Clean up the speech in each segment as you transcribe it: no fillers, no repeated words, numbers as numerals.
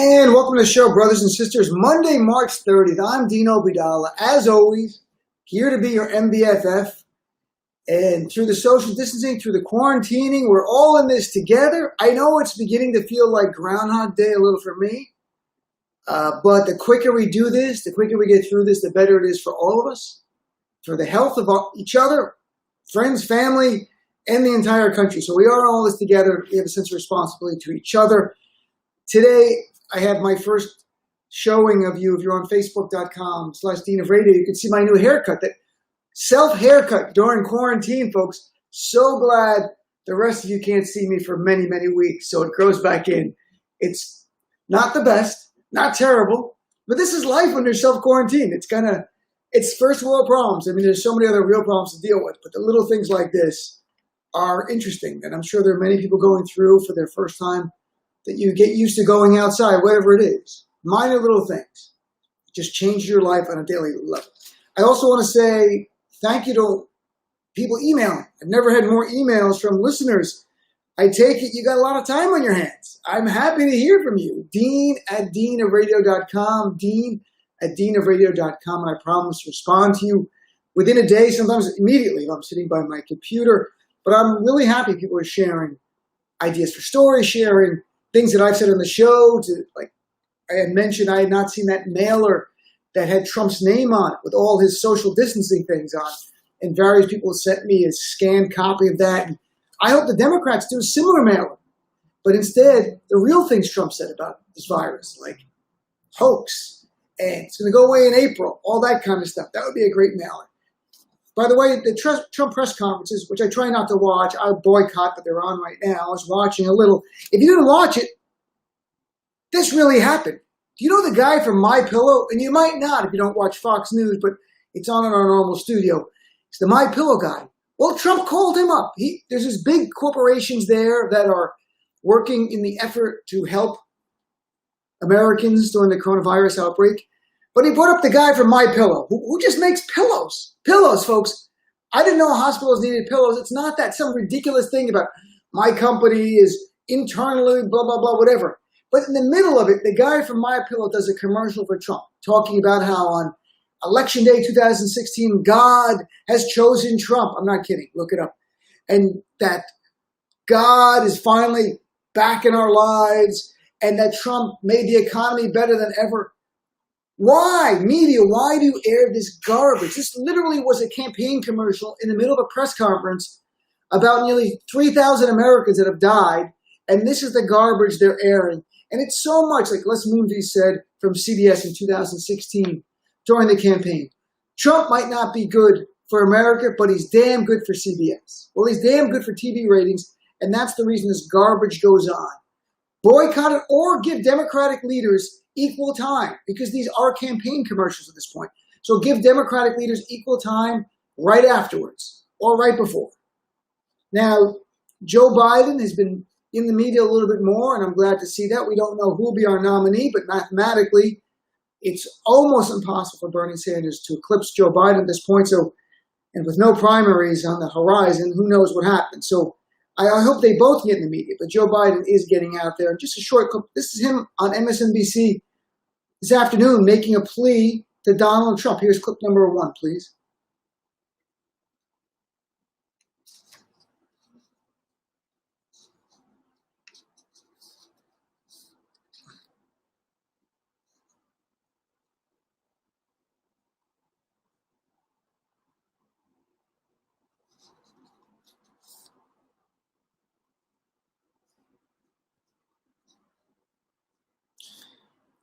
And welcome to the show, brothers and sisters. Monday, March 30th. I'm Dean Obeidallah, as always, here to be your MBFF. And through the social distancing, through the quarantining, we're all in this together. I know it's beginning to feel like Groundhog Day a little for me. But the quicker we do this, the quicker we get through this, the better it is for all of us, for the health of each other, friends, family, and the entire country. So we are all this together. We have a sense of responsibility to each other. Today, I have my first showing of you. If you're on Facebook.com/Dean of Radio, you can see my new haircut. That self-haircut during quarantine, folks. So glad the rest of you can't see me for many, many weeks. So it grows back in. It's not the best, not terrible, but this is life when there's self-quarantine. It's first world problems. I mean, there's so many other real problems to deal with, but the little things like this are interesting. And I'm sure there are many people going through for their first time that you get used to going outside, whatever it is. Minor little things. It just changes your life on a daily level. I also want to say thank you to people emailing. I've never had more emails from listeners. I take it you got a lot of time on your hands. I'm happy to hear from you. Dean@deanofradio.com. Dean@deanofradio.com. And I promise to respond to you within a day, sometimes immediately if I'm sitting by my computer. But I'm really happy people are sharing ideas for story sharing, things that I've said on the show. Like I had mentioned, I had not seen that mailer that had Trump's name on it with all his social distancing things on. And various people sent me a scanned copy of that. And I hope the Democrats do a similar mailer. But instead, the real things Trump said about this virus, like hoax, and it's going to go away in April, all that kind of stuff. That would be a great mailer. By the way, the Trump press conferences, which I try not to watch, I boycott, but they're on right now. I was watching a little. If you didn't watch it, this really happened. Do you know the guy from MyPillow? And you might not if you don't watch Fox News, but it's on in our normal studio. It's the MyPillow guy. Well, Trump called him up. There's these big corporations there that are working in the effort to help Americans during the coronavirus outbreak. But he brought up the guy from MyPillow, who just makes pillows. Pillows, folks. I didn't know hospitals needed pillows. It's not that some ridiculous thing about my company is internally blah, blah, blah, whatever. But in the middle of it, the guy from MyPillow does a commercial for Trump, talking about how on Election Day 2016, God has chosen Trump. I'm not kidding. Look it up. And that God is finally back in our lives and that Trump made the economy better than ever. Why, media, why do you air this garbage? This literally was a campaign commercial in the middle of a press conference about nearly 3,000 Americans that have died, and this is the garbage they're airing. And it's so much like Les Moonves said from CBS in 2016 during the campaign. Trump might not be good for America, but he's damn good for CBS. Well, he's damn good for TV ratings, and that's the reason this garbage goes on. Boycott it or give Democratic leaders equal time, because these are campaign commercials at this point. So give Democratic leaders equal time right afterwards or right before. Now, Joe Biden has been in the media a little bit more, and I'm glad to see that. We don't know who will be our nominee, but mathematically, it's almost impossible for Bernie Sanders to eclipse Joe Biden at this point. So, and with no primaries on the horizon, who knows what happens. So I hope they both get in the media, but Joe Biden is getting out there. Just a short clip. This is him on MSNBC this afternoon making a plea to Donald Trump. Here's clip number 1, please.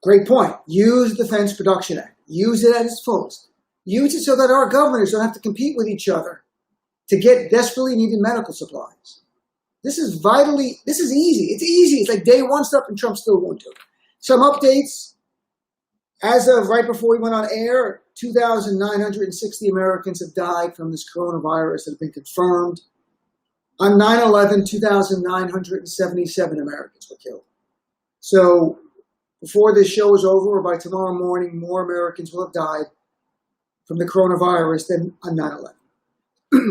Great point. Use the Defense Production Act. Use it at its fullest. Use it so that our governors don't have to compete with each other to get desperately needed medical supplies. This is easy. It's easy. It's like day one stuff and Trump still won't do it. Some updates. As of right before we went on air, 2,960 Americans have died from this coronavirus that have been confirmed. On 9/11, 2,977 Americans were killed. So before this show is over, or by tomorrow morning, more Americans will have died from the coronavirus than on 9/11.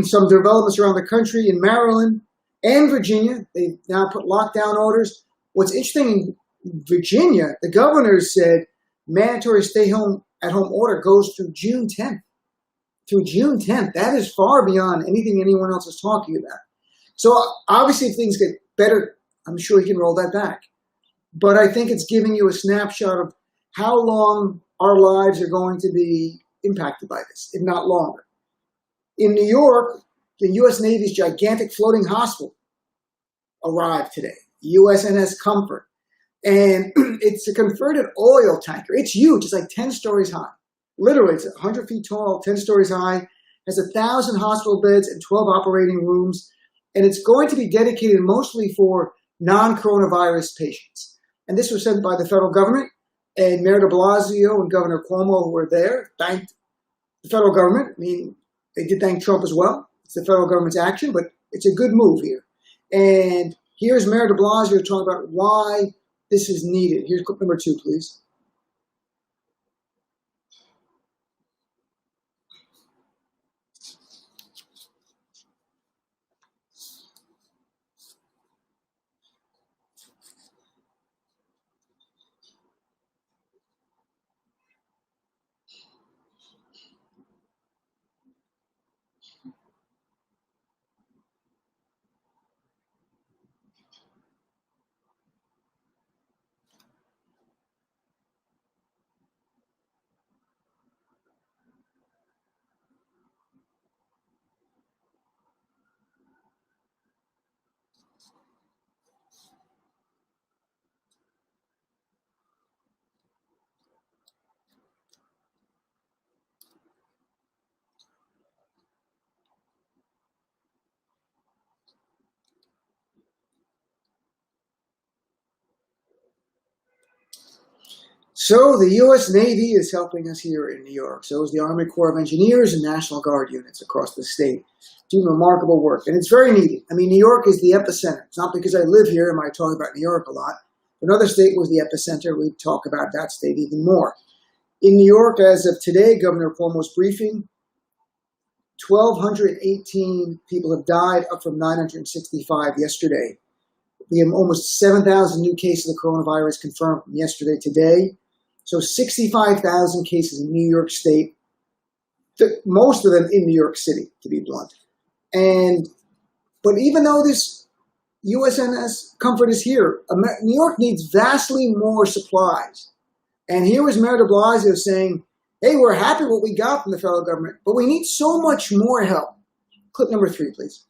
Some developments around the country in Maryland and Virginia, they've now put lockdown orders. What's interesting in Virginia, the governor said mandatory stay-at-home order goes through June 10th. Through June 10th. That is far beyond anything anyone else is talking about. So obviously, if things get better, I'm sure he can roll that back. But I think it's giving you a snapshot of how long our lives are going to be impacted by this, if not longer. In New York, the U.S. Navy's gigantic floating hospital arrived today, USNS Comfort. And it's a converted oil tanker. It's huge. It's like 10 stories high. Literally, it's 100 feet tall, 10 stories high, has 1,000 hospital beds and 12 operating rooms. And it's going to be dedicated mostly for non-coronavirus patients. And this was sent by the federal government, and Mayor de Blasio and Governor Cuomo, who were there, thanked the federal government. I mean, they did thank Trump as well. It's the federal government's action, but it's a good move here. And here's Mayor de Blasio talking about why this is needed. Here's clip number 2, please. So the U.S. Navy is helping us here in New York. So is the Army Corps of Engineers and National Guard units across the state, doing remarkable work. And it's very needed. I mean, New York is the epicenter. It's not because I live here and I talk about New York a lot. If another state was the epicenter, we'd talk about that state even more. In New York, as of today, Governor Cuomo's briefing, 1,218 people have died, up from 965 yesterday. We have almost 7,000 new cases of coronavirus confirmed from yesterday today. So 65,000 cases in New York State, most of them in New York City, to be blunt. But even though this USNS Comfort is here, New York needs vastly more supplies. And here was Mayor de Blasio saying, hey, we're happy with what we got from the federal government, but we need so much more help. Clip number 3, please.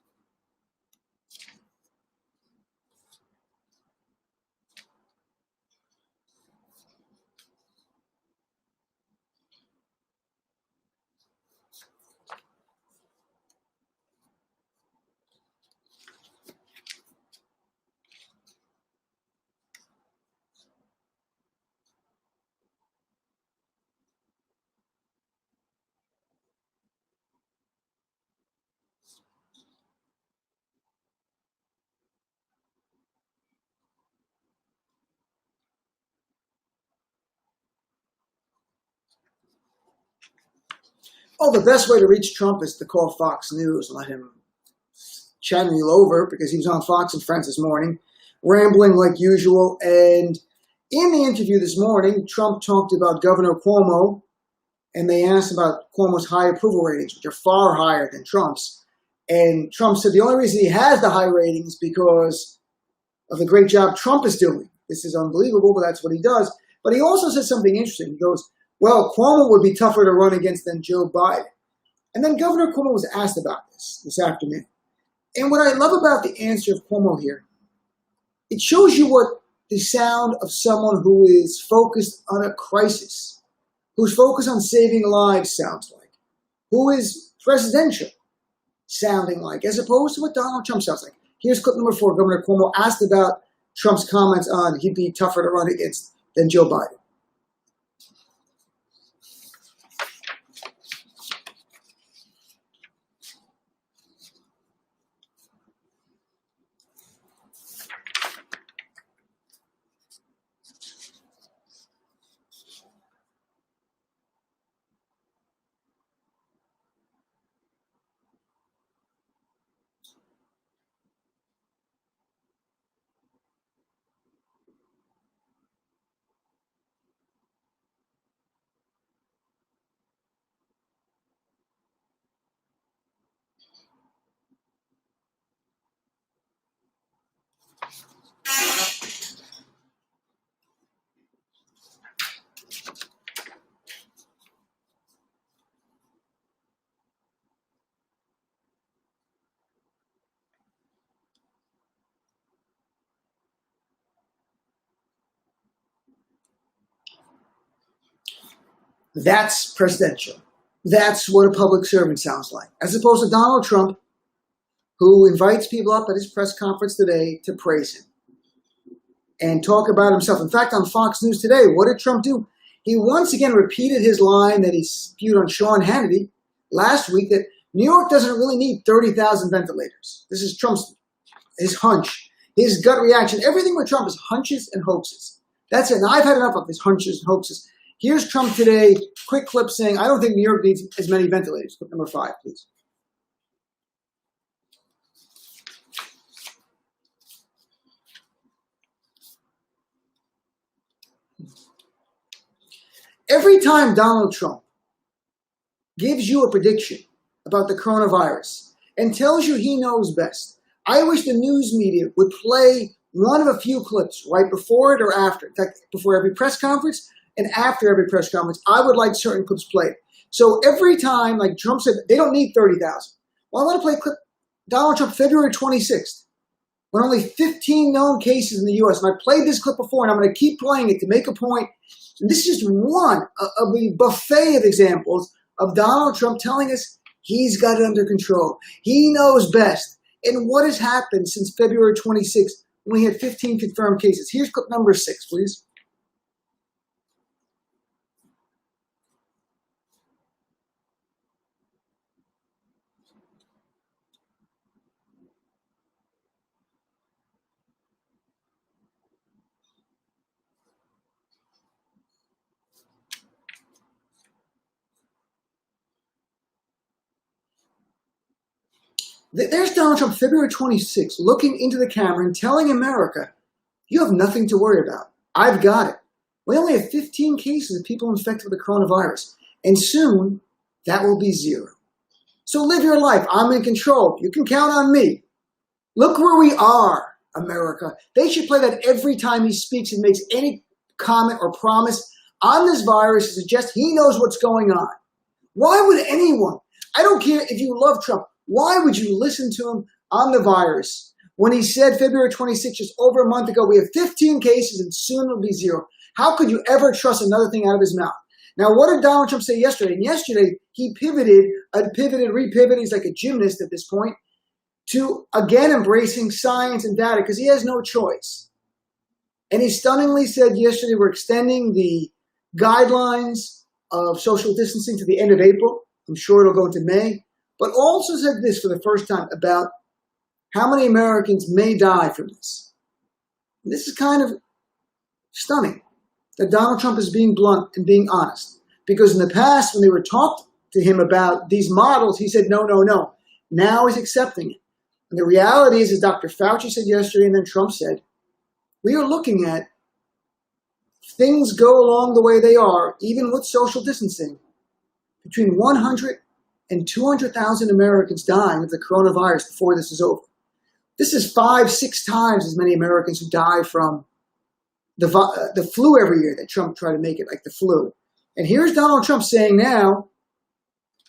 Oh, the best way to reach Trump is to call Fox News and let him channel you over, because he was on Fox and Friends this morning, rambling like usual. And in the interview this morning, Trump talked about Governor Cuomo, and they asked about Cuomo's high approval ratings, which are far higher than Trump's. And Trump said the only reason he has the high ratings is because of the great job Trump is doing. This is unbelievable, but that's what he does. But he also said something interesting. He goes, well, Cuomo would be tougher to run against than Joe Biden. And then Governor Cuomo was asked about this afternoon. And what I love about the answer of Cuomo here, it shows you what the sound of someone who is focused on a crisis, who's focused on saving lives sounds like, who is presidential sounding like, as opposed to what Donald Trump sounds like. Here's clip number 4. Governor Cuomo asked about Trump's comments on he'd be tougher to run against than Joe Biden. That's presidential. That's what a public servant sounds like, as opposed to Donald Trump, who invites people up at his press conference today to praise him and talk about himself. In fact, on Fox News today, what did Trump do? He once again repeated his line that he spewed on Sean Hannity last week, that New York doesn't really need 30,000 ventilators. This is Trump's, his hunch, his gut reaction. Everything with Trump is hunches and hoaxes. That's it. And I've had enough of his hunches and hoaxes. Here's Trump today, quick clip saying, I don't think New York needs as many ventilators. Clip number 5, please. Every time Donald Trump gives you a prediction about the coronavirus and tells you he knows best, I wish the news media would play one of a few clips right before it or after. In fact, before every press conference and after every press conference, I would like certain clips played. So every time, like Trump said, they don't need 30,000. Well, I want to play a clip, Donald Trump, February 26th, when only 15 known cases in the U.S. And I played this clip before, and I'm going to keep playing it to make a point. And this is just one of the buffet of examples of Donald Trump telling us he's got it under control. He knows best. And what has happened since February 26th when we had 15 confirmed cases? Here's clip number 6, please. There's Donald Trump, February 26th, looking into the camera and telling America, you have nothing to worry about. I've got it. We only have 15 cases of people infected with the coronavirus, and soon that will be 0. So live your life. I'm in control. You can count on me. Look where we are, America. They should play that every time he speaks and makes any comment or promise on this virus to suggest he knows what's going on. Why would anyone, I don't care if you love Trump, why would you listen to him on the virus when he said February 26th, just over a month ago, we have 15 cases and soon it'll be 0? How could you ever trust another thing out of his mouth? Now, what did Donald Trump say yesterday? And yesterday, he pivoted, repivoted. He's like a gymnast at this point, to again embracing science and data because he has no choice. And he stunningly said yesterday, we're extending the guidelines of social distancing to the end of April. I'm sure it'll go into May. But also said this for the first time about how many Americans may die from this. And this is kind of stunning that Donald Trump is being blunt and being honest. Because in the past, when they were talked to him about these models, he said, no, no, no. Now he's accepting it. And the reality is, as Dr. Fauci said yesterday, and then Trump said, we are looking at things go along the way they are, even with social distancing, between 100 and 200,000 Americans dying of the coronavirus before this is over. This is 5-6 times as many Americans who die from the flu every year that Trump tried to make it like the flu. And here's Donald Trump saying now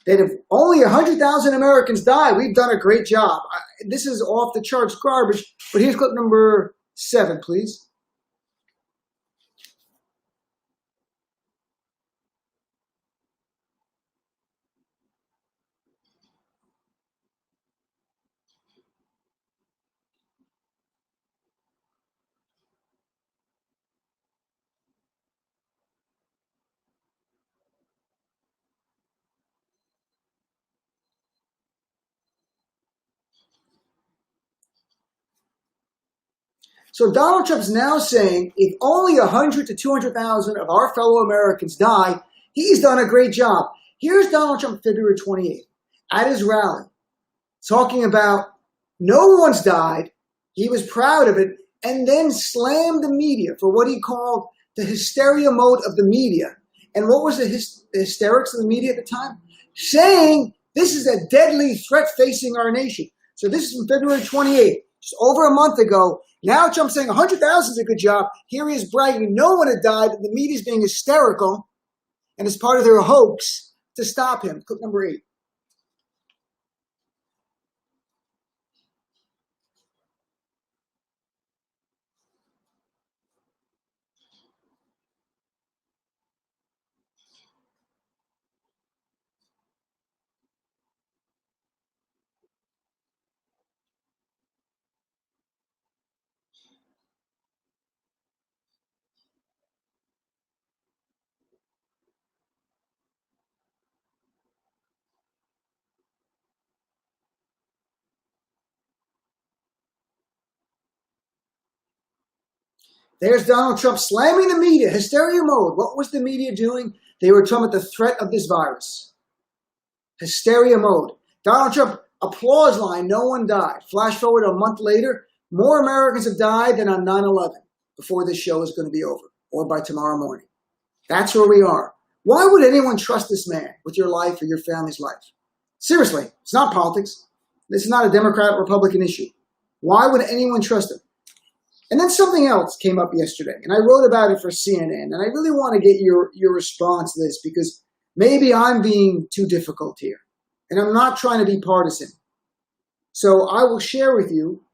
that if only 100,000 Americans die, we've done a great job. This is off the charts garbage, but here's clip number 7, please. So Donald Trump's now saying if only 100 to 200,000 of our fellow Americans die, he's done a great job. Here's Donald Trump February 28th at his rally talking about no one's died. He was proud of it and then slammed the media for what he called the hysteria mode of the media. And what was the hysterics of the media at the time? Saying this is a deadly threat facing our nation. So this is from February 28th, just over a month ago. Now Trump's saying 100,000 is a good job. Here he is bragging no one had died. The media's being hysterical, and it's part of their hoax to stop him. Clip number 8. There's Donald Trump slamming the media, hysteria mode. What was the media doing? They were talking about the threat of this virus. Hysteria mode. Donald Trump, applause line, no one died. Flash forward a month later, more Americans have died than on 9/11 before this show is going to be over, or by tomorrow morning. That's where we are. Why would anyone trust this man with your life or your family's life? Seriously, it's not politics. This is not a Democrat or Republican issue. Why would anyone trust him? And then something else came up yesterday, and I wrote about it for CNN, and I really want to get your response to this because maybe I'm being too difficult here, and I'm not trying to be partisan. So I will share with you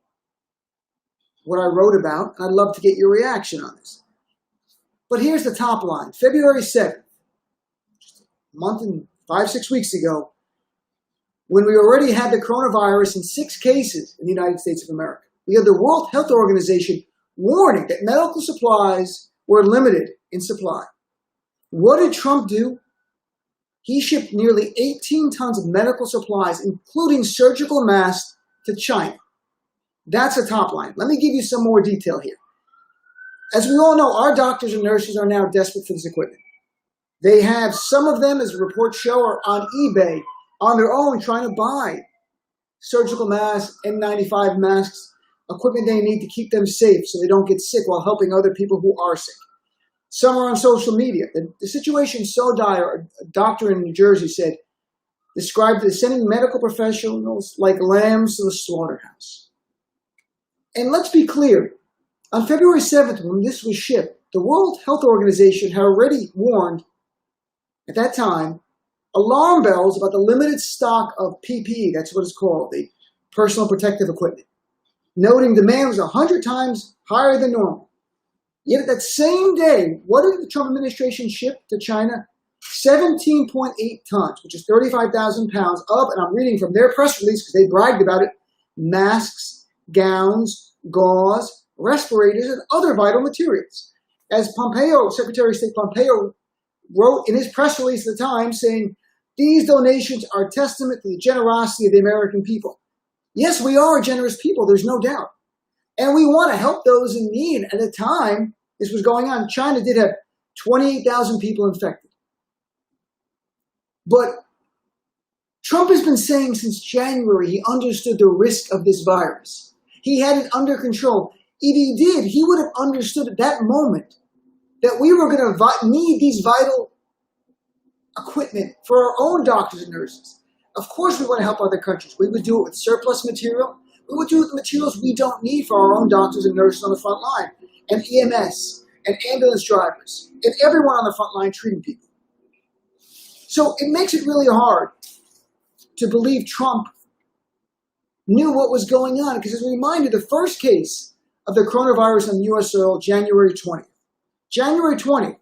what I wrote about, and I'd love to get your reaction on this. But here's the top line. February 7th, just a month and 5-6 weeks ago, when we already had the coronavirus in 6 cases in the United States of America. We had the World Health Organization warning that medical supplies were limited in supply. What did Trump do? He shipped nearly 18 tons of medical supplies, including surgical masks, to China. That's the top line. Let me give you some more detail here. As we all know, our doctors and nurses are now desperate for this equipment. They have, some of them, as reports show, are on eBay on their own trying to buy surgical masks, N95 masks, equipment they need to keep them safe so they don't get sick while helping other people who are sick. Some are on social media. The situation is so dire, a doctor in New Jersey described it as sending medical professionals like lambs to the slaughterhouse. And let's be clear, on February 7th, when this was shipped, the World Health Organization had already warned, at that time, alarm bells about the limited stock of PPE, that's what it's called, the personal protective equipment, noting demand was 100 times higher than normal. Yet at that same day, what did the Trump administration ship to China? 17.8 tons, which is 35,000 pounds of, and I'm reading from their press release because they bragged about it, masks, gowns, gauze, respirators, and other vital materials. As Pompeo, Secretary of State Pompeo, wrote in his press release at the time saying, these donations are a testament to the generosity of the American people. Yes, we are a generous people, there's no doubt. And we want to help those in need. At the time this was going on, China did have 28,000 people infected. But Trump has been saying since January he understood the risk of this virus. He had it under control. If he did, he would have understood at that moment that we were going to need these vital equipment for our own doctors and nurses. Of course we want to help other countries. We would do it with surplus material. We would do it with materials we don't need for our own doctors and nurses on the front line, and EMS, and ambulance drivers, and everyone on the front line treating people. So it makes it really hard to believe Trump knew what was going on, because as a reminder, the first case of the coronavirus on U.S. soil, January 20th. January 20th.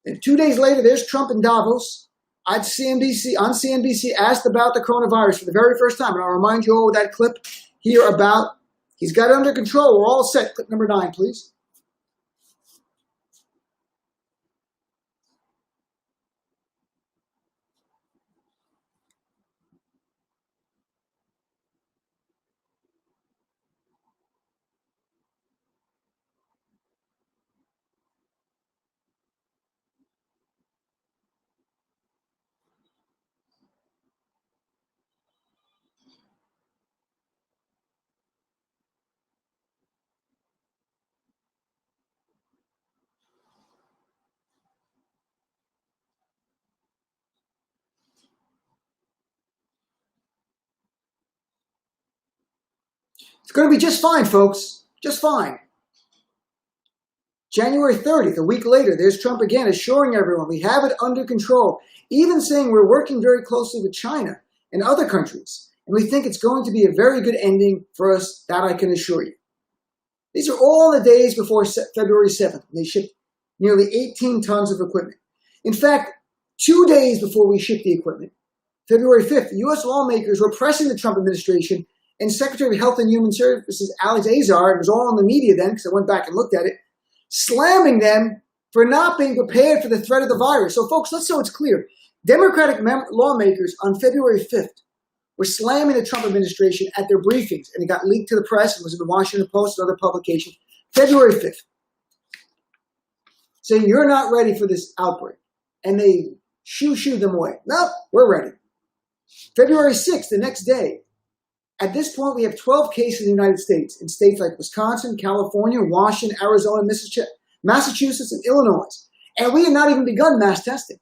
And 2 days later, there's Trump in Davos on CNBC, asked about the coronavirus for the very first time. And I'll remind you all of that clip here about, he's got it under control. We're all set. Clip number 9, please. It's going to be just fine, folks. Just fine. January 30th, a week later, there's Trump again assuring everyone we have it under control, even saying we're working very closely with China and other countries, and we think it's going to be a very good ending for us, that I can assure you. These are all the days before February 7th, when they shipped nearly 18 tons of equipment. In fact, 2 days before we shipped the equipment, February 5th, U.S. lawmakers were pressing the Trump administration, and Secretary of Health and Human Services, Alex Azar, it was all in the media then because I went back and looked at it, slamming them for not being prepared for the threat of the virus. So folks, let's so it's clear. Democratic lawmakers on February 5th were slamming the Trump administration at their briefings, and it got leaked to the press and was in the Washington Post and other publications. February 5th. saying you're not ready for this outbreak. And they shoo them away. Nope, we're ready. February 6th, the next day. At this point, we have 12 cases in the United States, in states like Wisconsin, California, Washington, Arizona, Massachusetts, and Illinois. And we had not even begun mass testing,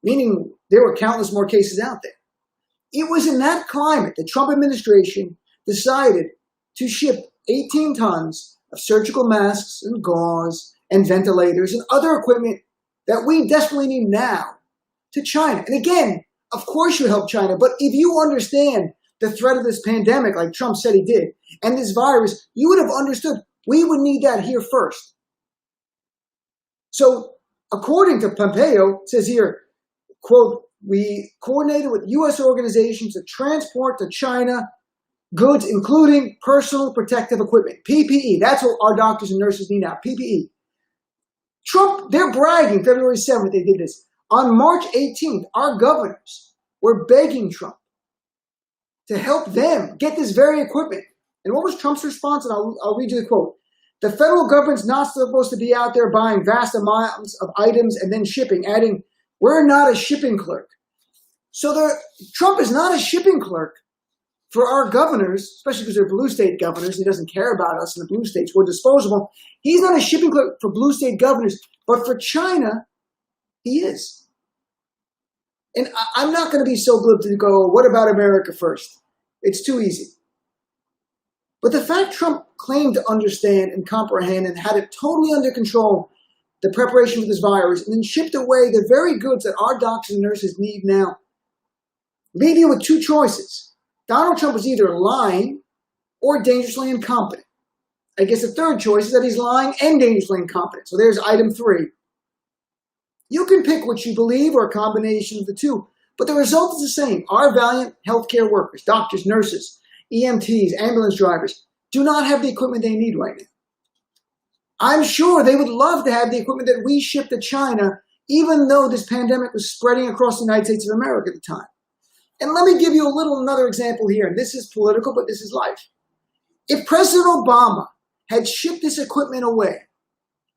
meaning there were countless more cases out there. It was in that climate the Trump administration decided to ship 18 tons of surgical masks and gauze and ventilators and other equipment that we desperately need now to China. And again, of course you help China, but if you understand the threat of this pandemic, like Trump said he did, and this virus, you would have understood we would need that here first. So according to Pompeo, it says here, quote, we coordinated with U.S. organizations to transport to China goods, including personal protective equipment, PPE. That's what our doctors and nurses need now, PPE. Trump, they're bragging February 7th they did this. On March 18th, our governors were begging Trump to help them get this very equipment. And what was Trump's response? And I'll read you the quote. The federal government's not supposed to be out there buying vast amounts of items and then shipping, adding, we're not a shipping clerk. So Trump is not a shipping clerk for our governors, especially because they're blue state governors. He doesn't care about us in the blue states. We're disposable. He's not a shipping clerk for blue state governors, but for China, he is. And I'm not going to be so glib to go, what about America first? It's too easy. But the fact Trump claimed to understand and comprehend and had it totally under control, the preparation for this virus, and then shipped away the very goods that our doctors and nurses need now, leave you with two choices. Donald Trump was either lying or dangerously incompetent. I guess the third choice is that he's lying and dangerously incompetent. So there's item 3. You can pick what you believe or a combination of the two, but the result is the same. Our valiant healthcare workers, doctors, nurses, EMTs, ambulance drivers, do not have the equipment they need right now. I'm sure they would love to have the equipment that we ship to China, even though this pandemic was spreading across the United States of America at the time. And let me give you another example here, and this is political, but this is life. If President Obama had shipped this equipment away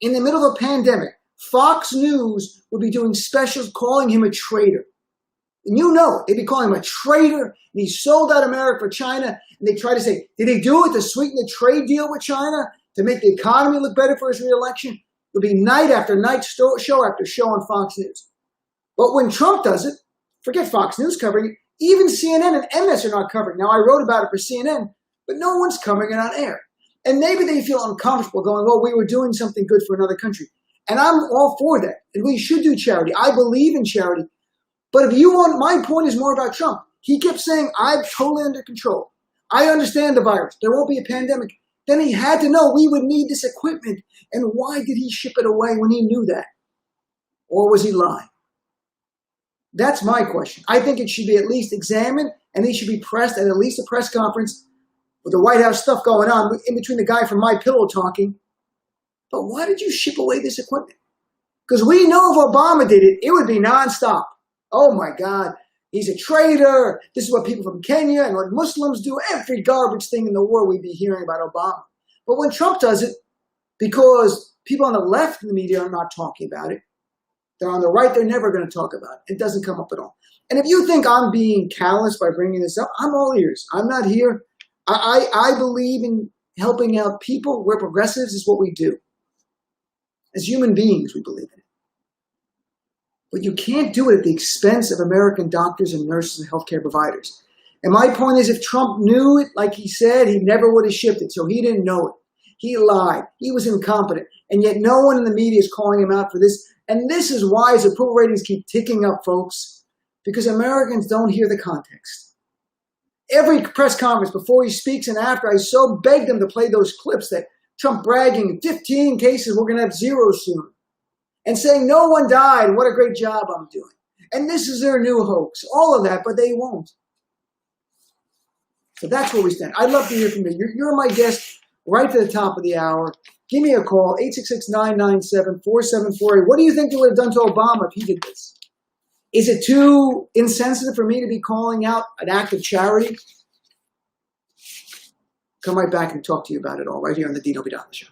in the middle of a pandemic, Fox News would be doing specials calling him a traitor. And you know it. They'd be calling him a traitor, and he sold out America for China. And they try to say, did he do it to sweeten the trade deal with China, to make the economy look better for his reelection? It'll be night after night, show after show on Fox News. But when Trump does it, forget Fox News covering it, even CNN and MS are not covering. Now, I wrote about it for CNN, but no one's covering it on air. And maybe they feel uncomfortable going, well, we were doing something good for another country. And I'm all for that. And we should do charity. I believe in charity. But if you want, my point is more about Trump. He kept saying, I'm totally under control. I understand the virus. There won't be a pandemic. Then he had to know we would need this equipment. And why did he ship it away when he knew that? Or was he lying? That's my question. I think it should be at least examined, and he should be pressed at least a press conference with the White House stuff going on, in between the guy from My Pillow talking. But why did you ship away this equipment? Because we know if Obama did it, it would be nonstop. Oh my God, he's a traitor. This is what people from Kenya and what Muslims do. Every garbage thing in the world we'd be hearing about Obama. But when Trump does it, because people on the left in the media are not talking about it, they're on the right, they're never going to talk about it. It doesn't come up at all. And if you think I'm being callous by bringing this up, I'm all ears. I'm not here. I believe in helping out people. We're progressives, is what we do. As human beings, we believe in it. But you can't do it at the expense of American doctors and nurses and healthcare providers. And my point is, if Trump knew it, like he said, he never would have shipped it. So he didn't know it. He lied. He was incompetent. And yet no one in the media is calling him out for this. And this is why his approval ratings keep ticking up, folks, because Americans don't hear the context. Every press conference, before he speaks and after, I so begged them to play those clips that Trump bragging, 15 cases, we're going to have 0 soon. And saying no one died, what a great job I'm doing. And this is their new hoax. All of that, but they won't. So that's where we stand. I'd love to hear from you. You're my guest right to the top of the hour. Give me a call, 866-997-4748. What do you think they would have done to Obama if he did this? Is it too insensitive for me to be calling out an act of charity? Come right back and talk to you about it all right here on the Dino Buidana Show.